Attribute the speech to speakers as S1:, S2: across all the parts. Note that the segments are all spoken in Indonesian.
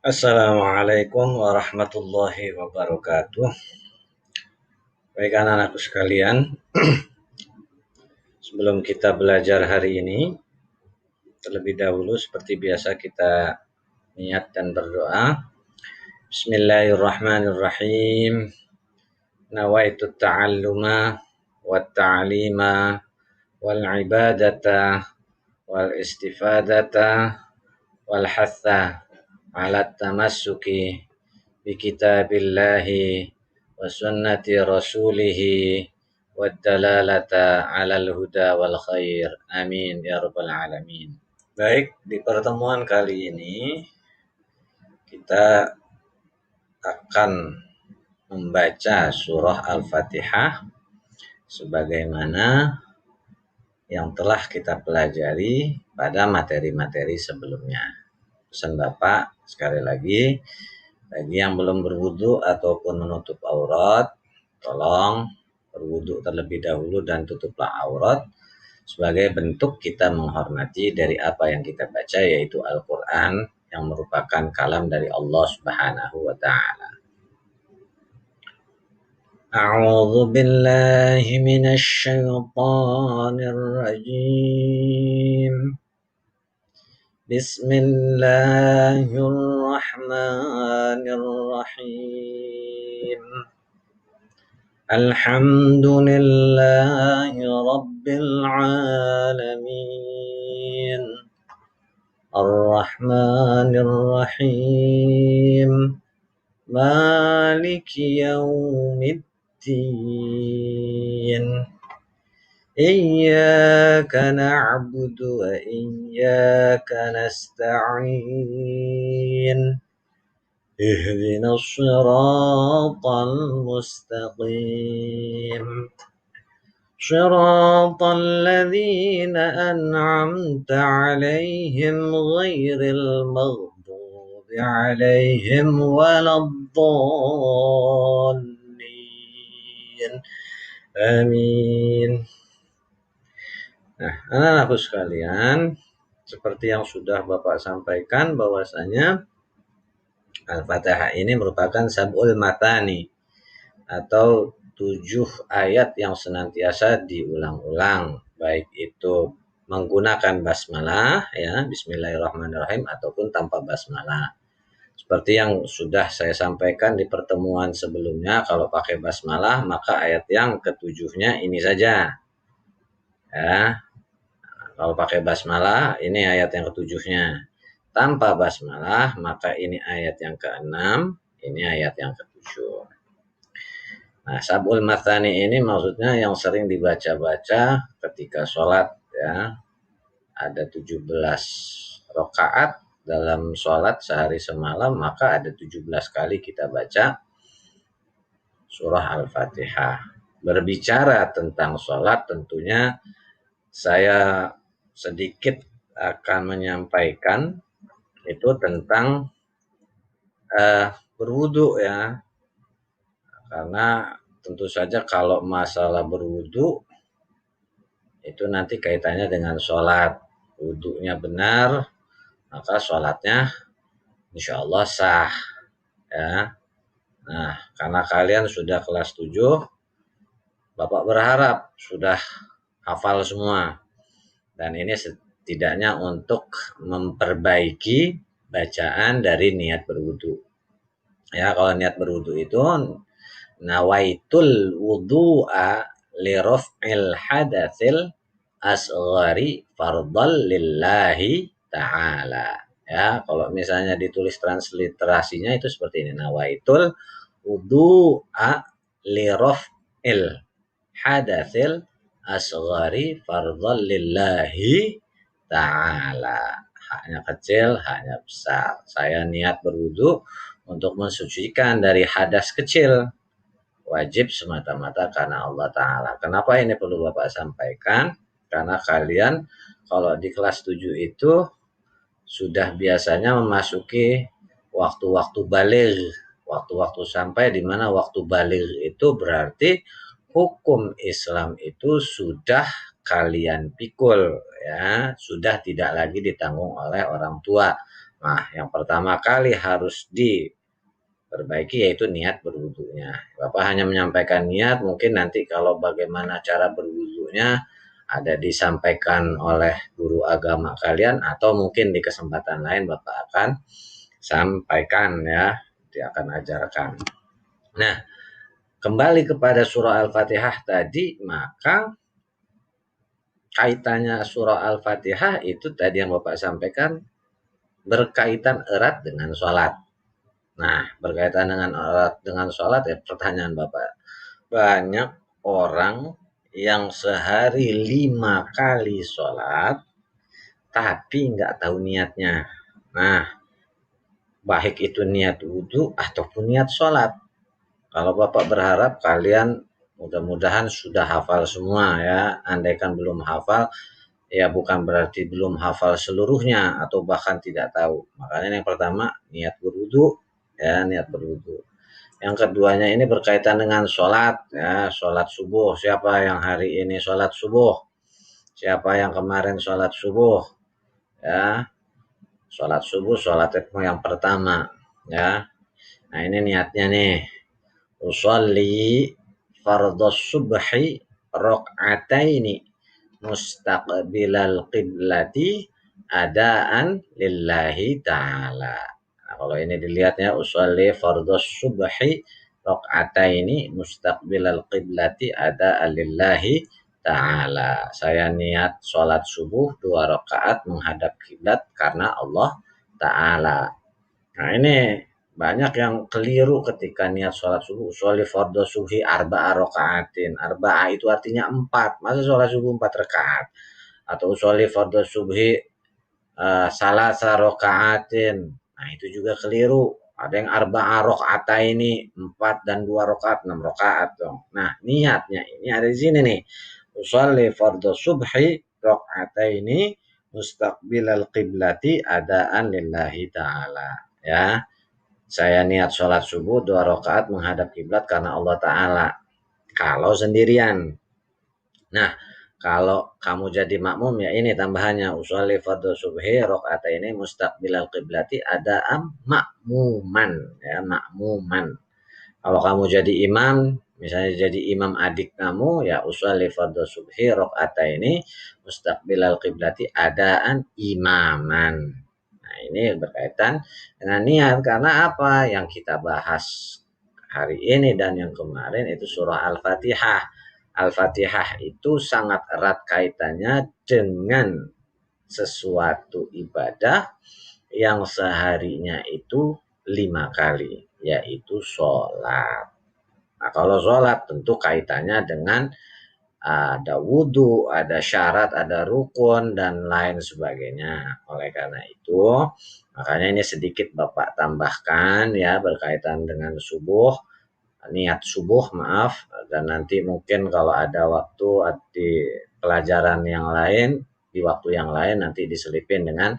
S1: Assalamualaikum warahmatullahi wabarakatuh. Baik anak-anakku sekalian, sebelum kita belajar hari ini, terlebih dahulu seperti biasa kita niat dan berdoa. Bismillahirrahmanirrahim. Nawaitu ta'alluma wa ta'lima wal ibadata wal istifadata wal hatha ala tamassuki bi kitabillahi wa sunnati rasulihi wa dalalata alal huda wal khair. Amin ya rabbal alamin. Baik, di pertemuan kali ini kita akan membaca surah Al-Fatihah sebagaimana yang telah kita pelajari pada materi-materi sebelumnya. Pesan Bapak sekali lagi, bagi yang belum berwudu ataupun menutup aurat, tolong berwudu terlebih dahulu dan tutuplah aurat sebagai bentuk kita menghormati dari apa yang kita baca, yaitu Al-Quran yang merupakan kalam dari Allah Subhanahu wa Ta'ala. A'udzu billahi minasy syaithanir rajim. Bismillahirrahmanirrahim. Alhamdulillahi rabbil alamin. Ar-Rahmanir Rahim. Maliki yaumiddin. Iyyaka na'budu wa iyyaka nasta'in. Ihdinas siratal mustaqim. Siratal ladzina an'amta 'alaihim ghairil maghdubi 'alaihim waladdallin. Amin. Nah, anak-anakku sekalian, seperti yang sudah Bapak sampaikan bahwasanya Al-Fatihah ini merupakan sab'ul matani atau 7 ayat yang senantiasa diulang-ulang, baik itu menggunakan basmalah ya, bismillahirrahmanirrahim, ataupun tanpa basmalah. Seperti yang sudah saya sampaikan di pertemuan sebelumnya, kalau pakai basmalah maka ayat yang ketujuhnya ini saja ya. Kalau pakai basmalah ini ayat yang ketujuhnya. Tanpa basmalah maka ini ayat yang keenam, ini ayat yang ketujuh. Nah, sab'ul mathani ini maksudnya yang sering dibaca-baca ketika sholat ya. Ada 17 rakaat dalam sholat sehari semalam, maka ada 17 kali kita baca surah Al-Fatihah. Berbicara tentang sholat, tentunya saya sedikit akan menyampaikan itu tentang berwudu ya. Karena tentu saja kalau masalah berwudu itu nanti kaitannya dengan sholat. Wudunya benar, maka sholatnya insya Allah sah ya. Nah, karena kalian sudah kelas 7, Bapak berharap sudah hafal semua. Dan ini setidaknya untuk memperbaiki bacaan dari niat berwudu. Ya, kalau niat berwudu itu nawaitul wudu'a li raf'il hadatsil asghari fardal lillahi ta'ala. Ya, kalau misalnya ditulis transliterasinya itu seperti ini, nawaitul wudu'a li raf'il hadatsil asghari fardal lillahi ta'ala. Haknya kecil, haknya besar. Saya niat berwudu untuk mensucikan dari hadas kecil, wajib semata-mata karena Allah Ta'ala. Kenapa ini perlu Bapak sampaikan? Karena kalian kalau di kelas 7 itu sudah biasanya memasuki waktu-waktu baligh, waktu-waktu sampai di mana waktu baligh itu berarti hukum Islam itu sudah kalian pikul ya, sudah tidak lagi ditanggung oleh orang tua. Nah, yang pertama kali harus diperbaiki yaitu niat berwudunya. Bapak hanya menyampaikan niat, mungkin nanti kalau bagaimana cara berwudunya ada disampaikan oleh guru agama kalian, atau mungkin di kesempatan lain Bapak akan sampaikan ya, dia akan ajarkan. Nah, kembali kepada surah Al-Fatihah tadi, maka kaitannya surah Al-Fatihah itu tadi yang Bapak sampaikan berkaitan erat dengan sholat. Nah, berkaitan dengan erat dengan sholat ya, pertanyaan Bapak. Banyak orang yang sehari 5 kali sholat, tapi nggak tahu niatnya. Nah, baik itu niat wudhu ataupun niat sholat. Kalau Bapak berharap kalian mudah-mudahan sudah hafal semua ya. Andaikan belum hafal, ya bukan berarti belum hafal seluruhnya atau bahkan tidak tahu. Makanya yang pertama niat berwudu ya, niat berwudu. Yang keduanya ini berkaitan dengan sholat ya, sholat subuh. Siapa yang hari ini sholat subuh? Siapa yang kemarin sholat subuh? Ya, sholat subuh, sholat yang pertama ya. Nah ini niatnya nih. Usolli fardhus subhi raq'ataini mustaqbilal qiblati adaan lillahi ta'ala. Nah, kalau ini dilihatnya usolli fardhus subhi raq'ataini mustaqbilal qiblati adaan lillahi ta'ala. Saya niat sholat subuh 2 rakaat menghadap kiblat karena Allah Ta'ala. Nah ini banyak yang keliru ketika niat sholat subuh. Sholli fardhu subhi arba'a raka'atin. Arba'a itu artinya 4. Masa sholat subuh 4 rakaat? Atau sholli fardhu subhi salasa raka'atin. Nah itu juga keliru. Ada yang arba'a raka'ataini, 4 dan 2 rakaat, 6 rakaat dong. Nah niatnya ini ada di sini nih. Sholli fardhu subhi raka'ataini mustaqbilal qiblati adaan lillahi ta'ala. Ya, saya niat sholat subuh 2 rakaat menghadap kiblat karena Allah Ta'ala. Kalau sendirian. Nah, kalau kamu jadi makmum ya ini tambahannya. Usolli fardhu subhi rakaataini mustaqbilal qiblati adaan makmuman. Ya, makmuman. Kalau kamu jadi imam, misalnya jadi imam adik kamu, ya usolli fardhu subhi rakaataini mustaqbilal qiblati adaan imaman. Nah, ini berkaitan dengan niat karena apa? Yang kita bahas hari ini dan yang kemarin itu surah Al-Fatihah. Al-Fatihah itu sangat erat kaitannya dengan sesuatu ibadah yang seharinya itu 5 kali, yaitu sholat. Nah, kalau sholat tentu kaitannya dengan ada wudhu, ada syarat, ada rukun, dan lain sebagainya. Oleh karena itu, makanya ini sedikit Bapak tambahkan ya berkaitan dengan subuh, niat subuh maaf, dan nanti mungkin kalau ada waktu di pelajaran yang lain, di waktu yang lain nanti diselipin dengan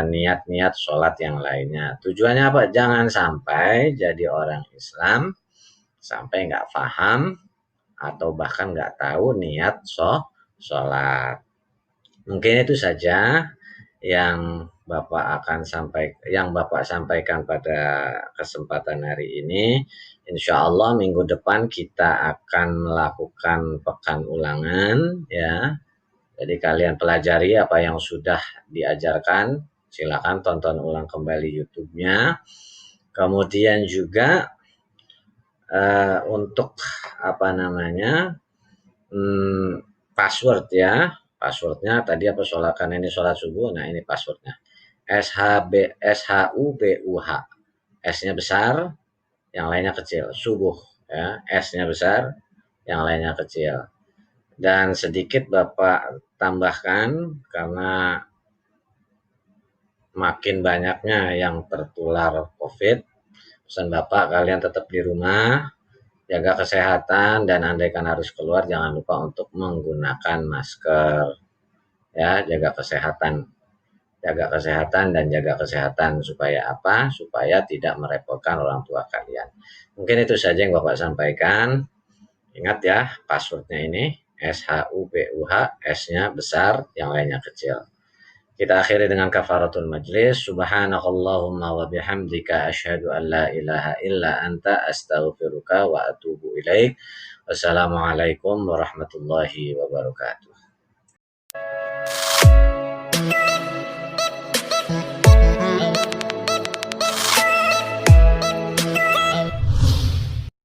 S1: niat-niat sholat yang lainnya. Tujuannya apa? Jangan sampai jadi orang Islam sampai nggak paham atau bahkan nggak tahu niat sholat. Mungkin itu saja yang Bapak sampaikan pada kesempatan hari ini. Insya Allah minggu depan kita akan melakukan pekan ulangan ya. Jadi kalian pelajari apa yang sudah diajarkan. Silakan tonton ulang kembali YouTube-nya. Kemudian juga untuk apa namanya password ya, passwordnya tadi apa sholat, karena ini sholat subuh. Nah ini passwordnya SHUBUH, S-nya besar yang lainnya kecil, subuh ya, S-nya besar yang lainnya kecil. Dan sedikit Bapak tambahkan karena makin banyaknya yang tertular COVID, pesan Bapak kalian tetap di rumah, jaga kesehatan, dan andaikan harus keluar jangan lupa untuk menggunakan masker ya. Jaga kesehatan dan jaga kesehatan supaya apa? Supaya tidak merepotkan orang tua kalian. Mungkin itu saja yang Bapak sampaikan. Ingat ya, passwordnya ini SHUBUH, S-nya besar yang lainnya kecil. Kita akhiri dengan kafaratul majlis. Subhanakallahumma wa bihamdika asyhadu an la ilaha illa anta astaghfiruka wa atubu ilaik. Wassalamualaikum warahmatullahi wabarakatuh.